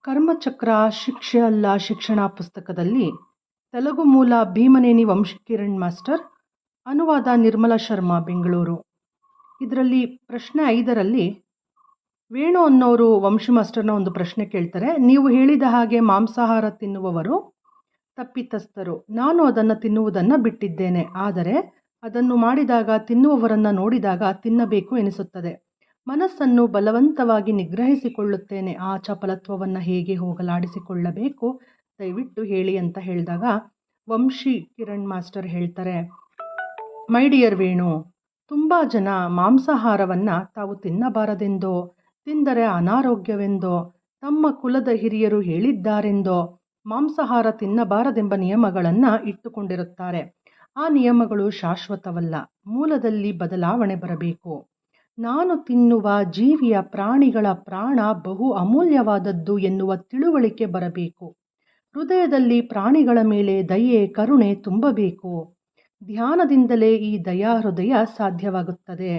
ಕರ್ಮಚಕ್ರ ಶಿಕ್ಷೆ ಅಲ್ಲ ಶಿಕ್ಷಣ ಪುಸ್ತಕದಲ್ಲಿ ತೆಲುಗು ಮೂಲ ಭೀಮನೇನಿ ವಂಶಕಿರಣ್ ಮಾಸ್ಟರ್, ಅನುವಾದ ನಿರ್ಮಲಾ ಶರ್ಮಾ, ಬೆಂಗಳೂರು. ಇದರಲ್ಲಿ ಪ್ರಶ್ನೆ 5ರಲ್ಲಿ ವೇಣು ಅನ್ನೋರು ವಂಶಿ ಮಾಸ್ಟರ್ನ ಒಂದು ಪ್ರಶ್ನೆ ಕೇಳ್ತಾರೆ. ನೀವು ಹೇಳಿದ ಹಾಗೆ ಮಾಂಸಾಹಾರ ತಿನ್ನುವವರು ತಪ್ಪಿತಸ್ಥರು. ನಾನು ಅದನ್ನು ತಿನ್ನುವುದನ್ನು ಬಿಟ್ಟಿದ್ದೇನೆ. ಆದರೆ ಅದನ್ನು ಮಾಡಿದಾಗ ತಿನ್ನುವವರನ್ನು ನೋಡಿದಾಗ ತಿನ್ನಬೇಕು ಎನಿಸುತ್ತದೆ. ಮನಸ್ಸನ್ನು ಬಲವಂತವಾಗಿ ನಿಗ್ರಹಿಸಿಕೊಳ್ಳುತ್ತೇನೆ. ಆ ಚಪಲತ್ವವನ್ನು ಹೇಗೆ ಹೋಗಲಾಡಿಸಿಕೊಳ್ಳಬೇಕು, ದಯವಿಟ್ಟು ಹೇಳಿ ಅಂತ ಹೇಳಿದಾಗ ವಂಶಿ ಕಿರಣ್ ಮಾಸ್ಟರ್ ಹೇಳ್ತಾರೆ, ಮೈ ಡಿಯರ್ ವೇಣು, ತುಂಬ ಜನ ಮಾಂಸಾಹಾರವನ್ನು ತಾವು ತಿನ್ನಬಾರದೆಂದೋ, ತಿಂದರೆ ಅನಾರೋಗ್ಯವೆಂದೋ, ತಮ್ಮ ಕುಲದ ಹಿರಿಯರು ಹೇಳಿದ್ದಾರೆಂದೋ ಮಾಂಸಾಹಾರ ತಿನ್ನಬಾರದೆಂಬ ನಿಯಮಗಳನ್ನು ಇಟ್ಟುಕೊಂಡಿರುತ್ತಾರೆ. ಆ ನಿಯಮಗಳು ಶಾಶ್ವತವಲ್ಲ. ಮೂಲದಲ್ಲಿ ಬದಲಾವಣೆ ಬರಬೇಕು. ನಾನು ತಿನ್ನುವ ಜೀವಿಯ ಪ್ರಾಣಿಗಳ ಪ್ರಾಣ ಬಹು ಅಮೂಲ್ಯವಾದದ್ದು ಎನ್ನುವ ತಿಳುವಳಿಕೆ ಬರಬೇಕು. ಹೃದಯದಲ್ಲಿ ಪ್ರಾಣಿಗಳ ಮೇಲೆ ದಯೆ, ಕರುಣೆ ತುಂಬಬೇಕು. ಧ್ಯಾನದಿಂದಲೇ ಈ ದಯಾ ಹೃದಯ ಸಾಧ್ಯವಾಗುತ್ತದೆ.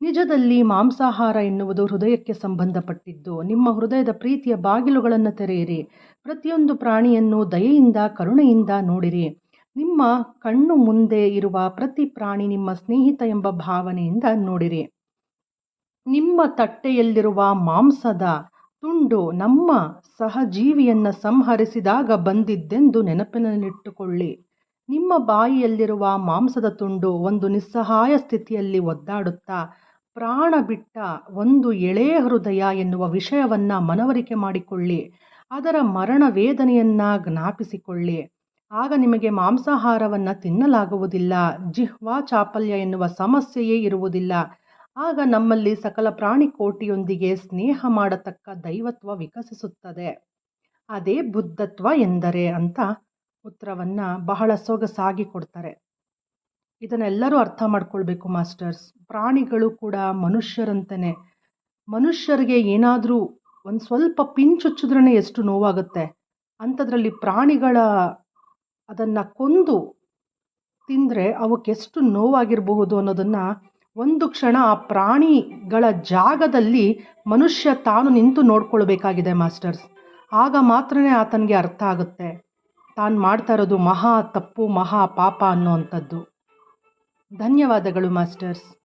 ನಿಜದಲ್ಲಿ ಮಾಂಸಾಹಾರ ಎನ್ನುವುದು ಹೃದಯಕ್ಕೆ ಸಂಬಂಧಪಟ್ಟಿದ್ದು. ನಿಮ್ಮ ಹೃದಯದ ಪ್ರೀತಿಯ ಬಾಗಿಲುಗಳನ್ನು ತೆರೆಯಿರಿ. ಪ್ರತಿಯೊಂದು ಪ್ರಾಣಿಯನ್ನು ದಯೆಯಿಂದ, ಕರುಣೆಯಿಂದ ನೋಡಿರಿ. ನಿಮ್ಮ ಕಣ್ಣು ಮುಂದೆ ಇರುವ ಪ್ರತಿ ಪ್ರಾಣಿ ನಿಮ್ಮ ಸ್ನೇಹಿತ ಎಂಬ ಭಾವನೆಯಿಂದ ನೋಡಿರಿ. ನಿಮ್ಮ ತಟ್ಟೆಯಲ್ಲಿರುವ ಮಾಂಸದ ತುಂಡು ನಮ್ಮ ಸಹಜೀವಿಯನ್ನು ಸಂಹರಿಸಿದಾಗ ಬಂದಿದ್ದೆಂದು ನೆನಪಿನಲ್ಲಿಟ್ಟುಕೊಳ್ಳಿ. ನಿಮ್ಮ ಬಾಯಿಯಲ್ಲಿರುವ ಮಾಂಸದ ತುಂಡು ಒಂದು ನಿಸ್ಸಹಾಯ ಸ್ಥಿತಿಯಲ್ಲಿ ಒದ್ದಾಡುತ್ತಾ ಪ್ರಾಣ ಬಿಟ್ಟ ಒಂದು ಎಳೆಯ ಹೃದಯ ಎನ್ನುವ ವಿಷಯವನ್ನು ಮನವರಿಕೆ ಮಾಡಿಕೊಳ್ಳಿ. ಅದರ ಮರಣ ವೇದನೆಯನ್ನು ಜ್ಞಾಪಿಸಿಕೊಳ್ಳಿ. ಆಗ ನಿಮಗೆ ಮಾಂಸಾಹಾರವನ್ನು ತಿನ್ನಲಾಗುವುದಿಲ್ಲ. ಜಿಹ್ವಾ ಚಾಪಲ್ಯ ಎನ್ನುವ ಸಮಸ್ಯೆಯೇ ಇರುವುದಿಲ್ಲ. ಆಗ ನಮ್ಮಲ್ಲಿ ಸಕಲ ಪ್ರಾಣಿ ಕೋಟಿಯೊಂದಿಗೆ ಸ್ನೇಹ ಮಾಡತಕ್ಕ ದೈವತ್ವ ವಿಕಸಿಸುತ್ತದೆ. ಅದೇ ಬುದ್ಧತ್ವ ಎಂದರೆ ಅಂತ ಉತ್ತರವನ್ನು ಬಹಳ ಸೊಗಸಾಗಿ ಕೊಡ್ತಾರೆ. ಇದನ್ನೆಲ್ಲರೂ ಅರ್ಥ ಮಾಡ್ಕೊಳ್ಬೇಕು ಮಾಸ್ಟರ್ಸ್. ಪ್ರಾಣಿಗಳು ಕೂಡ ಮನುಷ್ಯರಂತೆಯೇ. ಮನುಷ್ಯರಿಗೆ ಏನಾದರೂ ಒಂದು ಸ್ವಲ್ಪ ಪಿಂಚುಚ್ಚಿದ್ರೇ ಎಷ್ಟು ನೋವಾಗುತ್ತೆ, ಅಂಥದ್ರಲ್ಲಿ ಪ್ರಾಣಿಗಳ ಅದನ್ನು ಕೊಂದು ತಿಂದರೆ ಅವಕ್ಕೆಷ್ಟು ನೋವಾಗಿರಬಹುದು ಅನ್ನೋದನ್ನು ಒಂದು ಕ್ಷಣ ಆ ಪ್ರಾಣಿಗಳ ಜಾಗದಲ್ಲಿ ಮನುಷ್ಯ ತಾನು ನಿಂತು ನೋಡ್ಕೊಳ್ಬೇಕಾಗಿದೆ ಮಾಸ್ಟರ್ಸ್. ಆಗ ಮಾತ್ರನೇ ಆತನಿಗೆ ಅರ್ಥ ಆಗುತ್ತೆ ತಾನು ಮಾಡ್ತಾ ಇರೋದು ಮಹಾ ತಪ್ಪು, ಮಹಾ ಪಾಪ ಅನ್ನೋವಂಥದ್ದು. ಧನ್ಯವಾದಗಳು ಮಾಸ್ಟರ್ಸ್.